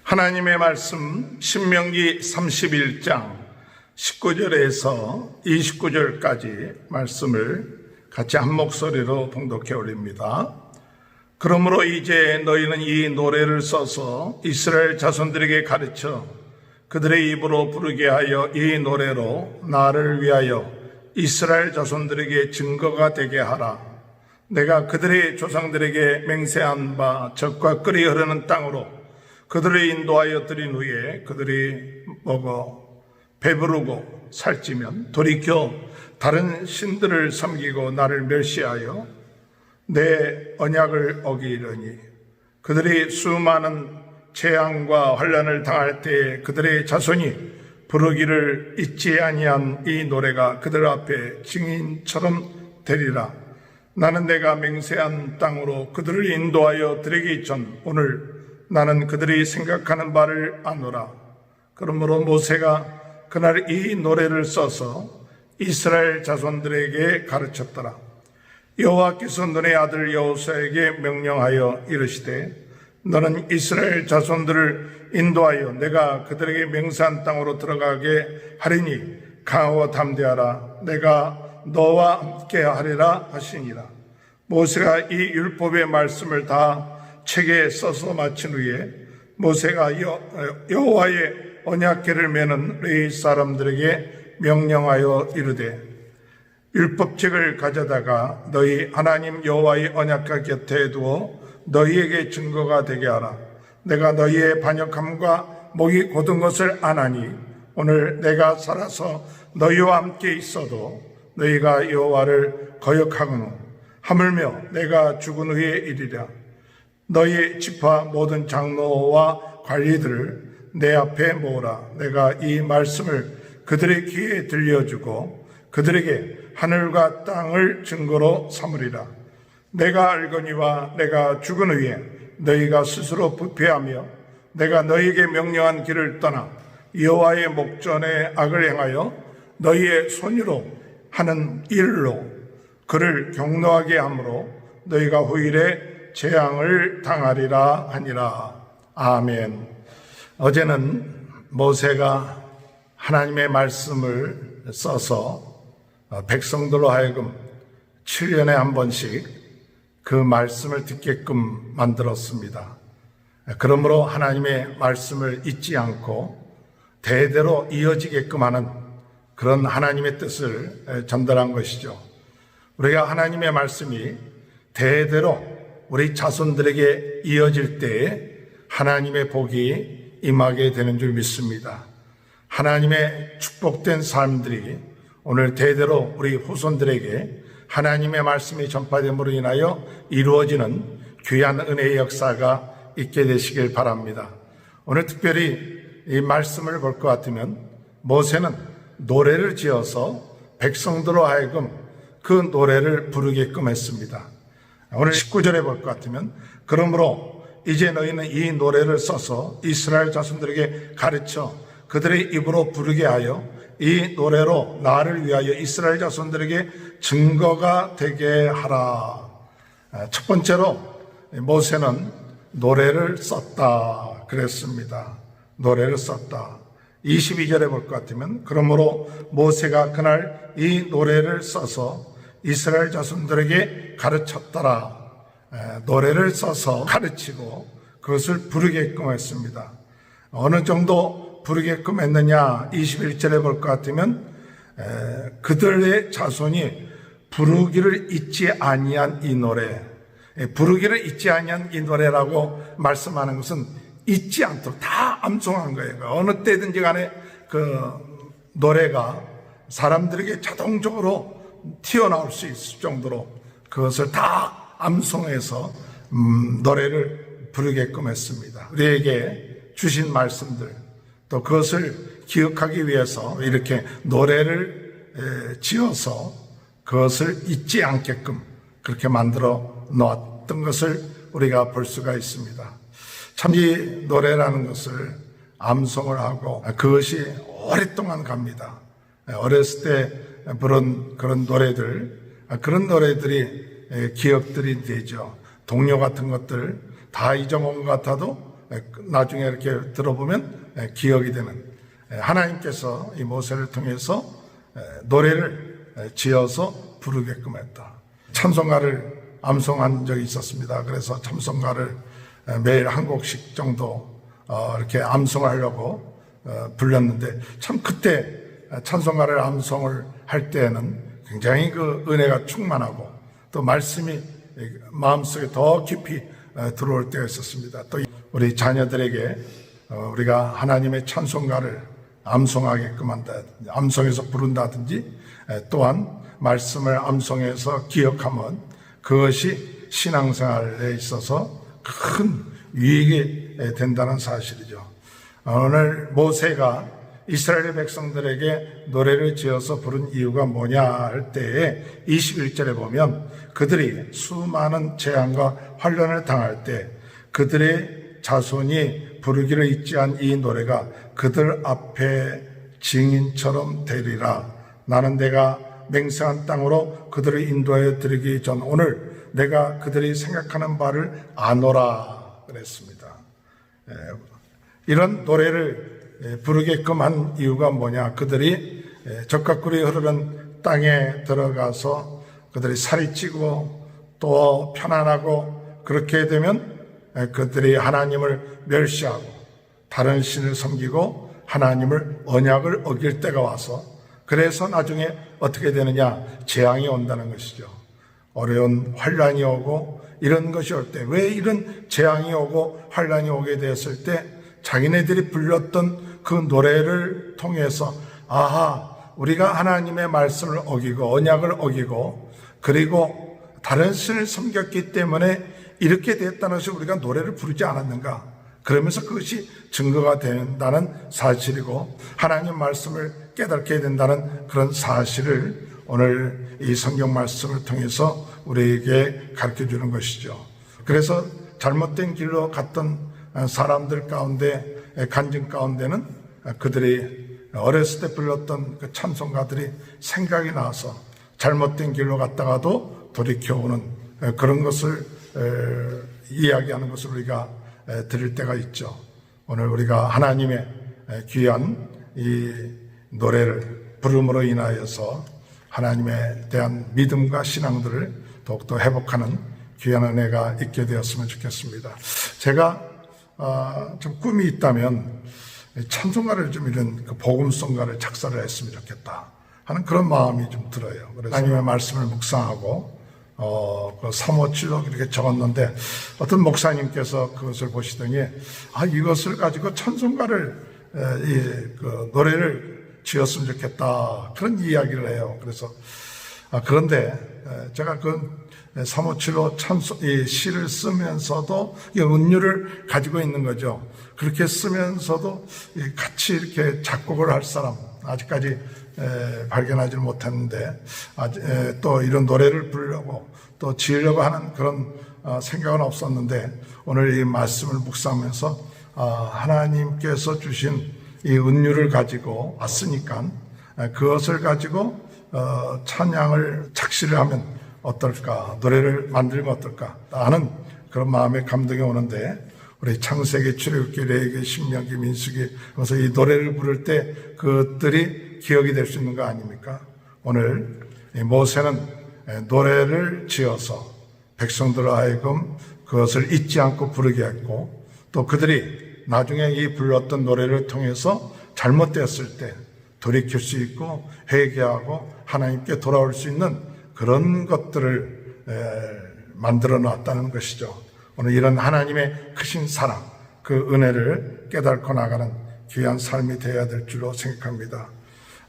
하나님의 말씀 신명기 31장 19절에서 29절까지 말씀을 같이 한 목소리로 봉독해 올립니다. 그러므로 이제 너희는 이 노래를 써서 이스라엘 자손들에게 가르쳐 그들의 입으로 부르게 하여 이 노래로 나를 위하여 이스라엘 자손들에게 증거가 되게 하라. 내가 그들의 조상들에게 맹세한 바 젖과 끓이 흐르는 땅으로 그들을 인도하여 드린 후에 그들이 먹어 배부르고 살찌면 돌이켜 다른 신들을 섬기고 나를 멸시하여 내 언약을 어기려니 그들이 수많은 재앙과 환난을 당할 때에 그들의 자손이 부르기를 잊지 아니한 이 노래가 그들 앞에 증인처럼 되리라. 나는 내가 맹세한 땅으로 그들을 인도하여 드리기 전 오늘 나는 그들이 생각하는 바를 아노라. 그러므로 모세가 그날 이 노래를 써서 이스라엘 자손들에게 가르쳤더라. 여호와께서 너네 아들 여호수아에게 명령하여 이르시되 너는 이스라엘 자손들을 인도하여 내가 그들에게 맹세한 땅으로 들어가게 하리니 강하고 담대하라. 내가 너와 함께 하리라 하시니라. 모세가 이 율법의 말씀을 다 책에 써서 마친 후에 모세가 여호와의 언약궤를 메는 레위 사람들에게 명령하여 이르되 율법책을 가져다가 너희 하나님 여호와의 언약궤 곁에 두어 너희에게 증거가 되게 하라. 내가 너희의 반역함과 목이 곧은 것을 아나니 오늘 내가 살아서 너희와 함께 있어도 너희가 여호와를 거역하거늘 하물며 내가 죽은 후에 이르리라. 너희 지파 모든 장로와 관리들을 내 앞에 모으라. 내가 이 말씀을 그들의 귀에 들려주고 그들에게 하늘과 땅을 증거로 삼으리라. 내가 알거니와 내가 죽은 후에 너희가 스스로 부패하며 내가 너희에게 명령한 길을 떠나 여호와의 목전에 악을 행하여 너희의 손으로 하는 일로 그를 경노하게 하므로 너희가 후일에 재앙을 당하리라 하니라. 아멘. 어제는 모세가 하나님의 말씀을 써서 백성들로 하여금 7년에 한 번씩 그 말씀을 듣게끔 만들었습니다. 그러므로 하나님의 말씀을 잊지 않고 대대로 이어지게끔 하는 그런 하나님의 뜻을 전달한 것이죠. 우리가 하나님의 말씀이 대대로 우리 자손들에게 이어질 때에 하나님의 복이 임하게 되는 줄 믿습니다. 하나님의 축복된 삶들이 오늘 대대로 우리 후손들에게 하나님의 말씀이 전파됨으로 인하여 이루어지는 귀한 은혜의 역사가 있게 되시길 바랍니다. 오늘 특별히 이 말씀을 볼 것 같으면 모세는 노래를 지어서 백성들로 하여금 그 노래를 부르게끔 했습니다. 오늘 19절에 볼 것 같으면 그러므로 이제 너희는 이 노래를 써서 이스라엘 자손들에게 가르쳐 그들의 입으로 부르게 하여 이 노래로 나를 위하여 이스라엘 자손들에게 증거가 되게 하라. 첫 번째로 모세는 노래를 썼다 그랬습니다. 노래를 썼다. 22절에 볼 것 같으면 그러므로 모세가 그날 이 노래를 써서 이스라엘 자손들에게 가르쳤더라. 노래를 써서 가르치고 그것을 부르게끔 했습니다. 어느 정도 부르게끔 했느냐 21절에 볼 것 같으면 그들의 자손이 부르기를 잊지 아니한 이 노래, 부르기를 잊지 아니한 이 노래라고 말씀하는 것은 잊지 않도록 다 암송한 거예요. 어느 때든지 간에 그 노래가 사람들에게 자동적으로 튀어나올 수 있을 정도로 그것을 다 암송해서 노래를 부르게끔 했습니다. 우리에게 주신 말씀들 또 그것을 기억하기 위해서 이렇게 노래를 지어서 그것을 잊지 않게끔 그렇게 만들어 놓았던 것을 우리가 볼 수가 있습니다. 참 이 노래라는 것을 암송을 하고 그것이 오랫동안 갑니다. 어렸을 때 부른 그런 노래들, 그런 노래들이 기억들이 되죠. 동요 같은 것들 다 잊어먹은 것 같아도 나중에 이렇게 들어보면 기억이 되는, 하나님께서 이 모세를 통해서 노래를 지어서 부르게끔 했다. 찬송가를 암송한 적이 있었습니다. 그래서 찬송가를 매일 한 곡씩 정도 이렇게 암송하려고 불렀는데, 참 그때 찬송가를 암송을 할 때에는 굉장히 그 은혜가 충만하고 또 말씀이 마음속에 더 깊이 들어올 때가 있었습니다. 또 우리 자녀들에게 우리가 하나님의 찬송가를 암송하게끔 한다, 암송해서 부른다든지, 또한 말씀을 암송해서 기억하면 그것이 신앙생활에 있어서 큰 유익이 된다는 사실이죠. 오늘 모세가 이스라엘 백성들에게 노래를 지어서 부른 이유가 뭐냐 할 때에 21절에 보면 그들이 수많은 재앙과 환난을 당할 때 그들의 자손이 부르기를 잊지 않은 이 노래가 그들 앞에 증인처럼 되리라. 나는 내가 맹세한 땅으로 그들을 인도하여 드리기 전 오늘 내가 그들이 생각하는 바를 아노라 그랬습니다. 이런 노래를 부르게끔 한 이유가 뭐냐? 그들이 적과 꿀이 흐르는 땅에 들어가서 그들이 살이 찌고 또 편안하고, 그렇게 되면 그들이 하나님을 멸시하고 다른 신을 섬기고 하나님을 언약을 어길 때가 와서, 그래서 나중에 어떻게 되느냐? 재앙이 온다는 것이죠. 어려운 환난이 오고 이런 것이 올 때, 왜 이런 재앙이 오고 환난이 오게 되었을 때 자기네들이 불렀던 그 노래를 통해서, 아하, 우리가 하나님의 말씀을 어기고 언약을 어기고 그리고 다른 신을 섬겼기 때문에 이렇게 됐다는 것을 우리가 노래를 부르지 않았는가, 그러면서 그것이 증거가 된다는 사실이고 하나님 말씀을 깨닫게 된다는 그런 사실을 오늘 이 성경 말씀을 통해서 우리에게 가르쳐 주는 것이죠. 그래서 잘못된 길로 갔던 사람들 가운데, 간증 가운데는 그들이 어렸을 때 불렀던 그 찬송가들이 생각이 나서 잘못된 길로 갔다가도 돌이켜오는 그런 것을 이야기하는 것을 우리가 들을 때가 있죠. 오늘 우리가 하나님의 귀한 이 노래를 부름으로 인하여서 하나님에 대한 믿음과 신앙들을 더욱더 회복하는 귀한 은혜가 있게 되었으면 좋겠습니다. 제가 좀 꿈이 있다면 찬송가를 좀 이런 그 복음송가를 작사를 했으면 좋겠다 하는 그런 마음이 좀 들어요. 그래서 하나님의 말씀을 묵상하고 그 357로 이렇게 적었는데, 어떤 목사님께서 그것을 보시더니 이것을 가지고 찬송가를 그 노래를 지었으면 좋겠다 그런 이야기를 해요. 그래서 그런데 제가 그 357로 이 시를 쓰면서도 은유를 가지고 있는 거죠. 그렇게 쓰면서도 같이 이렇게 작곡을 할 사람 아직까지 발견하지 못했는데, 또 이런 노래를 부르려고 또 지으려고 하는 그런 생각은 없었는데, 오늘 이 말씀을 묵상하면서 하나님께서 주신 이 은유를 가지고 왔으니까 그것을 가지고 찬양을 작시를 하면 어떨까, 노래를 만들면 어떨까 하는 그런 마음의 감동이 오는데, 우리 창세기, 출애굽기, 레위기, 신명기, 민수기, 그래서 이 노래를 부를 때 그것들이 기억이 될 수 있는 거 아닙니까? 오늘 모세는 노래를 지어서 백성들로 하여금 그것을 잊지 않고 부르게 했고, 또 그들이 나중에 이 불렀던 노래를 통해서 잘못되었을 때 돌이킬 수 있고 회개하고 하나님께 돌아올 수 있는 그런 것들을 만들어 놨다는 것이죠. 오늘 이런 하나님의 크신 사랑, 그 은혜를 깨닫고 나가는 귀한 삶이 되어야 될 줄로 생각합니다.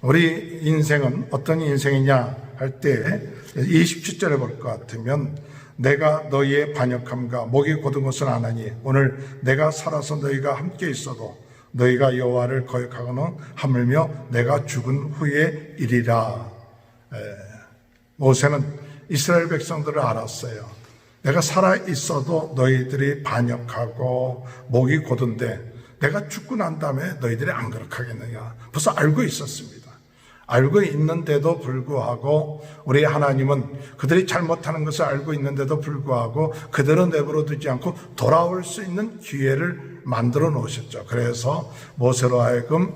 우리 인생은 어떤 인생이냐 할 때 27절에 볼 것 같으면, 내가 너희의 반역함과 목이 곧은 것은 안 하니 오늘 내가 살아서 너희가 함께 있어도 너희가 여호와를 거역하거나 하물며 내가 죽은 후에 이리라. 모세는 이스라엘 백성들을 알았어요. 내가 살아 있어도 너희들이 반역하고 목이 곧은데 내가 죽고 난 다음에 너희들이 안 거룩하겠느냐. 벌써 알고 있었습니다. 알고 있는데도 불구하고 우리 하나님은 그들이 잘못하는 것을 알고 있는데도 불구하고 그대로 내버려 두지 않고 돌아올 수 있는 기회를 만들어 놓으셨죠. 그래서 모세로 하여금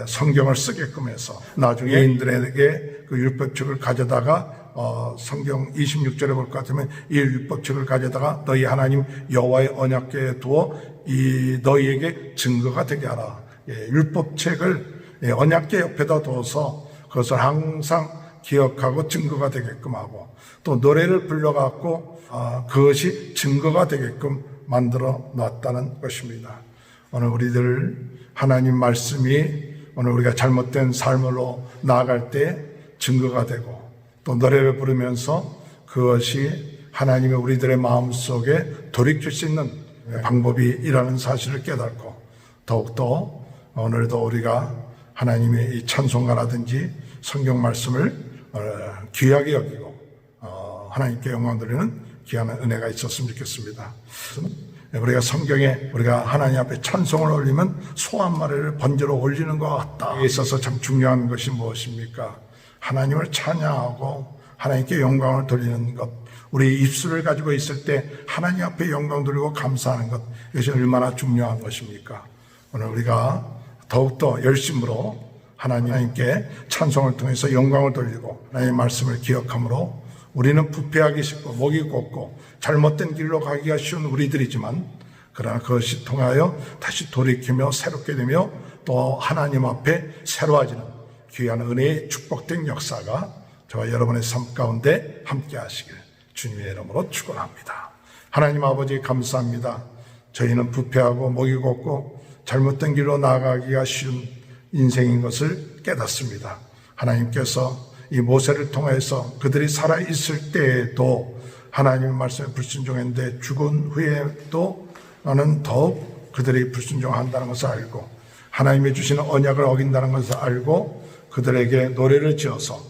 성경을 쓰게끔 해서 나중에 인들에게 그 율법책을 가져다가 성경 26절에 볼 것 같으면 이 율법책을 가져다가 너희 하나님 여호와의 언약궤에 두어 이 너희에게 증거가 되게 하라. 율법책을 언약궤 옆에다 둬서 그것을 항상 기억하고 증거가 되게끔 하고 또 노래를 불러갖고 그것이 증거가 되게끔 만들어 놨다는 것입니다. 오늘 우리들 하나님 말씀이 오늘 우리가 잘못된 삶으로 나아갈 때 증거가 되고 또 노래를 부르면서 그것이 하나님의 우리들의 마음속에 돌이킬 수 있는 방법이라는 사실을 깨닫고 더욱더 오늘도 우리가 하나님의 이 찬송가라든지 성경 말씀을 귀하게 여기고 하나님께 영광 돌리는 귀한 은혜가 있었으면 좋겠습니다. 우리가 성경에 우리가 하나님 앞에 찬송을 올리면 소 한 마리를 번제로 올리는 것 같다. 여기에 있어서 참 중요한 것이 무엇입니까? 하나님을 찬양하고 하나님께 영광을 돌리는 것. 우리 입술을 가지고 있을 때 하나님 앞에 영광 돌리고 감사하는 것. 이것이 얼마나 중요한 것입니까? 오늘 우리가 더욱더 열심으로 하나님께 찬송을 통해서 영광을 돌리고 하나님의 말씀을 기억함으로 우리는 부패하기 쉽고 목이 곱고 잘못된 길로 가기가 쉬운 우리들이지만 그러나 그것이 통하여 다시 돌이키며 새롭게 되며 또 하나님 앞에 새로워지는 귀한 은혜의 축복된 역사가 저와 여러분의 삶 가운데 함께 하시길 주님의 이름으로 축원합니다. 하나님 아버지 감사합니다. 저희는 부패하고 목이 곱고 잘못된 길로 나아가기가 쉬운 인생인 것을 깨닫습니다. 하나님께서 이 모세를 통해서 그들이 살아있을 때에도 하나님의 말씀에 불순종했는데 죽은 후에도 나는 더욱 그들이 불순종한다는 것을 알고 하나님이 주시는 언약을 어긴다는 것을 알고 그들에게 노래를 지어서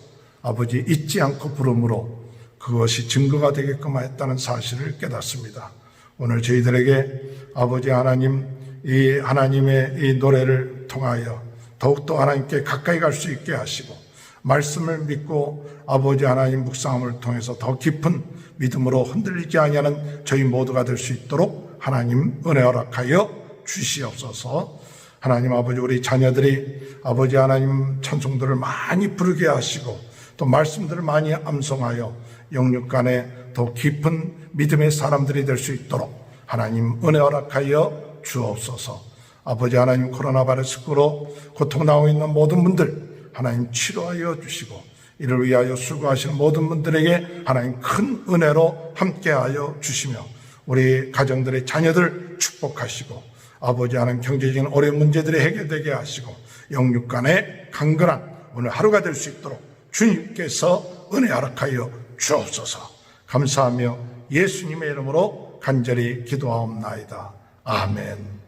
아버지 잊지 않고 부름으로 그것이 증거가 되게끔 했다는 사실을 깨닫습니다. 오늘 저희들에게 아버지 하나님 이 하나님의 이 노래를 통하여 더욱더 하나님께 가까이 갈 수 있게 하시고 말씀을 믿고 아버지 하나님 묵상함을 통해서 더 깊은 믿음으로 흔들리지 아니하는 저희 모두가 될 수 있도록 하나님 은혜 허락하여 주시옵소서. 하나님 아버지 우리 자녀들이 아버지 하나님 찬송들을 많이 부르게 하시고 또 말씀들을 많이 암송하여 영육 간에 더 깊은 믿음의 사람들이 될 수 있도록 하나님 은혜 허락하여 주옵소서. 아버지 하나님 코로나 바이러스로 고통당하고 있는 모든 분들 하나님 치료하여 주시고 이를 위하여 수고하시는 모든 분들에게 하나님 큰 은혜로 함께하여 주시며 우리 가정들의 자녀들 축복하시고 아버지 하나님 경제적인 어려운 문제들이 해결되게 하시고 영육 간에 강건한 오늘 하루가 될 수 있도록 주님께서 은혜 허락하여 주옵소서. 감사하며 예수님의 이름으로 간절히 기도하옵나이다. 아멘.